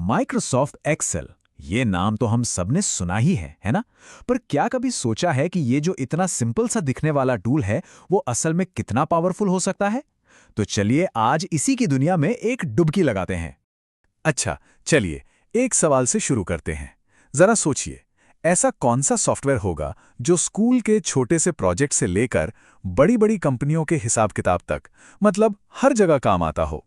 Microsoft Excel, ये नाम तो हम सबने सुना ही है ना? पर क्या कभी सोचा है कि ये जो इतना सिंपल सा दिखने वाला टूल है, वो असल में कितना पावरफुल हो सकता है? तो चलिए आज इसी की दुनिया में एक डुबकी लगाते हैं। अच्छा, चलिए एक सवाल से शुरू करते हैं। जरा सोचिए, ऐसा कौन सा सॉफ्टवेयर होगा जो स्कूल के छोटे से प्रोजेक्ट से लेकर बड़ी-बड़ी कंपनियों के हिसाब किताब तक, मतलब हर जगह काम आता हो?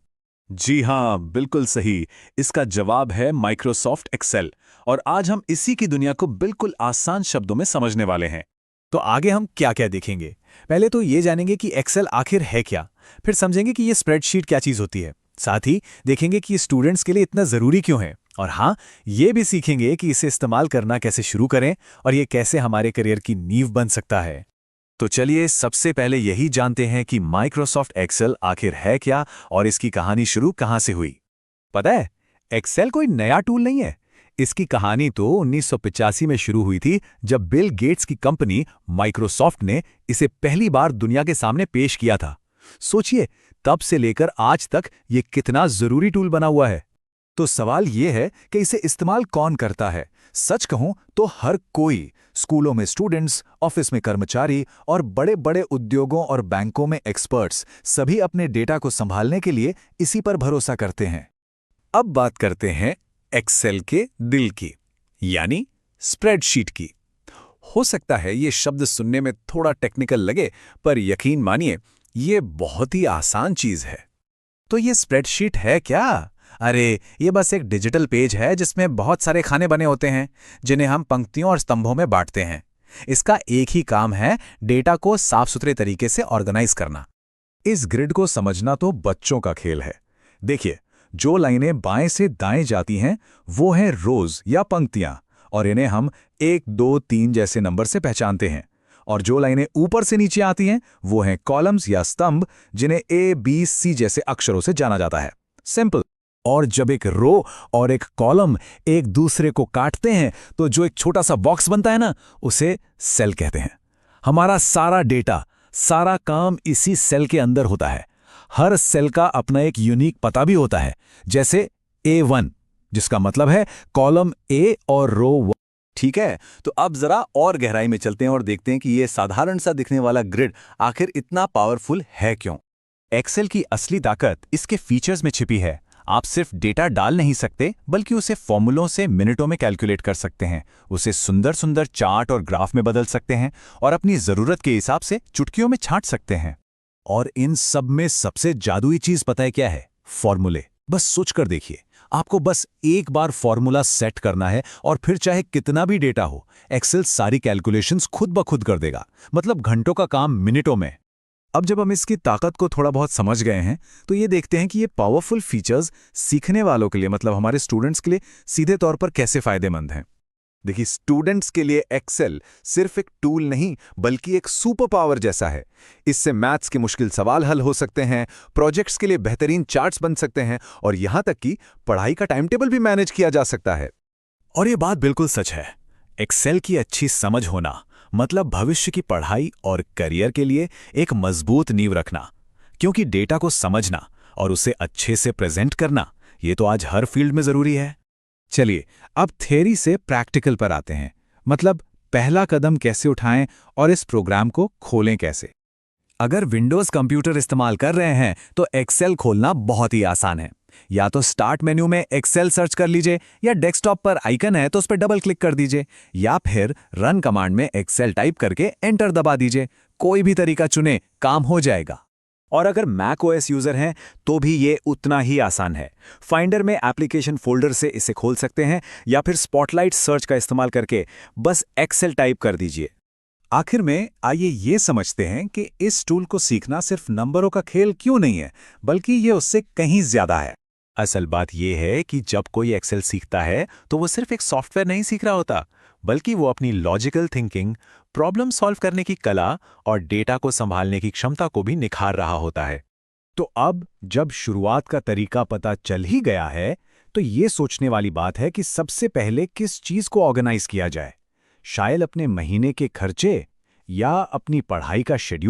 जी हाँ, बिल्कुल सही। इसका जवाब है माइक्रोसॉफ्ट एक्सेल और आज हम इसी की दुनिया को बिल्कुल आसान शब्दों में समझने वाले हैं। तो आगे हम क्या-क्या देखेंगे? पहले तो ये जानेंगे कि एक्सेल आखिर है क्या, फिर समझेंगे कि ये स्प्रेडशीट क्या चीज़ होती है। साथ ही देखेंगे कि ये स्टूडेंट्स के लिए इतना ज़रूरी क्यों है, और हाँ, ये भी सीखेंगे कि इसे इस्तेमाल करना कैसे शुरू करें और ये कैसे हमारे करियर की नींव बन सकता है। तो चलिए सबसे पहले यही जानते हैं कि माइक्रोसॉफ्ट एक्सेल आखिर है क्या और इसकी कहानी शुरू कहाँ से हुई। पता है, एक्सेल कोई नया टूल नहीं है। इसकी कहानी तो 1985 में शुरू हुई थी, जब बिल गेट्स की कंपनी माइक्रोसॉफ्ट ने इसे पहली बार दुनिया के सामने पेश किया था। सोचिए, तब से लेकर आज तक ये कितना जरूरी टूल बना हुआ है। तो सवाल ये है कि इसे इस्तेमाल कौन करता है? सच कहूं तो हर कोई, स्कूलों में स्टूडेंट्स, ऑफिस में कर्मचारी और बड़े-बड़े उद्योगों और बैंकों में एक्सपर्ट्स, सभी अपने डेटा को संभालने के लिए इसी पर भरोसा करते हैं। अब बात करते हैं एक्सेल के दिल की, यानी स्प्रेडशीट की। हो सकता है ये शब्द सुनने में थोड़ा टेक्निकल लगे, पर यकीन मानिए, ये बहुत ही आसान चीज है। तो ये स्प्रेडशीट है क्या? अरे, ये बस एक डिजिटल पेज है जिसमें बहुत सारे खाने बने होते हैं, जिन्हें हम पंक्तियों और स्तंभों में बांटते हैं। इसका एक ही काम है, डेटा को साफ सुथरे तरीके से ऑर्गेनाइज करना। इस ग्रिड को समझना तो बच्चों का खेल है। देखिए, जो लाइनें बाएं से दाएं जाती हैं, वो हैं रोज या पंक्तियां, और इन्हें हम 1, 2, 3 जैसे नंबर से पहचानते हैं। और जो लाइनें ऊपर से नीचे आती हैं, वो हैं कॉलम्स या स्तंभ, जिन्हें ए, बी, सी जैसे अक्षरों से जाना जाता है। सिंपल। और जब एक रो और एक कॉलम एक दूसरे को काटते हैं, तो जो एक छोटा सा बॉक्स बनता है ना, उसे सेल कहते हैं। हमारा सारा डेटा, सारा काम इसी सेल के अंदर होता है। हर सेल का अपना एक यूनिक पता भी होता है, जैसे A1, जिसका मतलब है कॉलम ए और रो 1। ठीक है, तो अब जरा और गहराई में चलते हैं और देखते हैं कि ये साधारण सा दिखने वाला ग्रिड आखिर इतना पावरफुल है क्यों। एक्सेल की असली ताकत इसके फीचर्स में छिपी है। आप सिर्फ डेटा डाल नहीं सकते, बल्कि उसे फॉर्मूलों से मिनटों में कैलकुलेट कर सकते हैं, उसे सुंदर सुंदर चार्ट और ग्राफ में बदल सकते हैं, और अपनी जरूरत के हिसाब से चुटकियों में छांट सकते हैं। और इन सब में सबसे जादुई चीज पता है क्या है? फॉर्मूले। बस सोचकर देखिए, आपको बस एक बार फॉर्मूला सेट करना है और फिर चाहे कितना भी डेटा हो, एक्सेल सारी कैलकुलेशंस खुद ब खुद कर देगा। मतलब घंटों का काम मिनटों में। अब जब हम इसकी ताकत को थोड़ा बहुत समझ गए हैं, तो ये देखते हैं कि ये पावरफुल फीचर्स सीखने वालों के लिए, मतलब हमारे स्टूडेंट्स के लिए सीधे तौर पर कैसे फायदेमंद हैं। देखिए, स्टूडेंट्स के लिए एक्सेल सिर्फ एक टूल नहीं, बल्कि एक सुपर पावर जैसा है। इससे मैथ्स के मुश्किल सवाल हल हो सकते हैं, प्रोजेक्ट्स के लिए बेहतरीन चार्ट्स बन सकते हैं, और यहां तक कि पढ़ाई का टाइम टेबल भी मैनेज किया जा सकता है। और ये बात बिल्कुल सच है। एक्सेल की अच्छी समझ होना मतलब भविष्य की पढ़ाई और करियर के लिए एक मजबूत नींव रखना, क्योंकि डेटा को समझना और उसे अच्छे से प्रेजेंट करना, ये तो आज हर फील्ड में जरूरी है। चलिए अब थ्योरी से प्रैक्टिकल पर आते हैं, मतलब पहला कदम कैसे उठाएं और इस प्रोग्राम को खोलें कैसे। अगर विंडोज कंप्यूटर इस्तेमाल कर रहे हैं, तो एक्सेल खोलना बहुत ही आसान है। या तो स्टार्ट मेन्यू में एक्सेल सर्च कर लीजिए, या डेस्कटॉप पर आइकन है तो उस पर डबल क्लिक कर दीजिए, या फिर रन कमांड में एक्सेल टाइप करके एंटर दबा दीजिए। कोई भी तरीका चुने, काम हो जाएगा। और अगर मैक ओएस यूजर हैं, तो भी ये उतना ही आसान है। फाइंडर में एप्लीकेशन फोल्डर से इसे खोल सकते हैं, या फिर स्पॉटलाइट सर्च का इस्तेमाल करके बस एक्सेल टाइप कर दीजिए। आखिर में आइए ये समझते हैं कि इस टूल को सीखना सिर्फ नंबरों का खेल क्यों नहीं है, बल्कि ये उससे कहीं ज्यादा है। असल बात यह है कि जब कोई एक्सेल सीखता है, तो वो सिर्फ एक सॉफ्टवेयर नहीं सीख रहा होता, बल्कि वो अपनी लॉजिकल थिंकिंग, प्रॉब्लम सॉल्व करने की कला और डेटा को संभालने की क्षमता को भी निखार रहा होता है। तो अब जब शुरुआत का तरीका पता चल ही गया है, तो ये सोचने वाली बात है कि सबसे पहले किस चीज को ऑर्गेनाइज किया जाए। शायद अपने महीने के खर्चे, या अपनी पढ़ाई का शेड्यूल।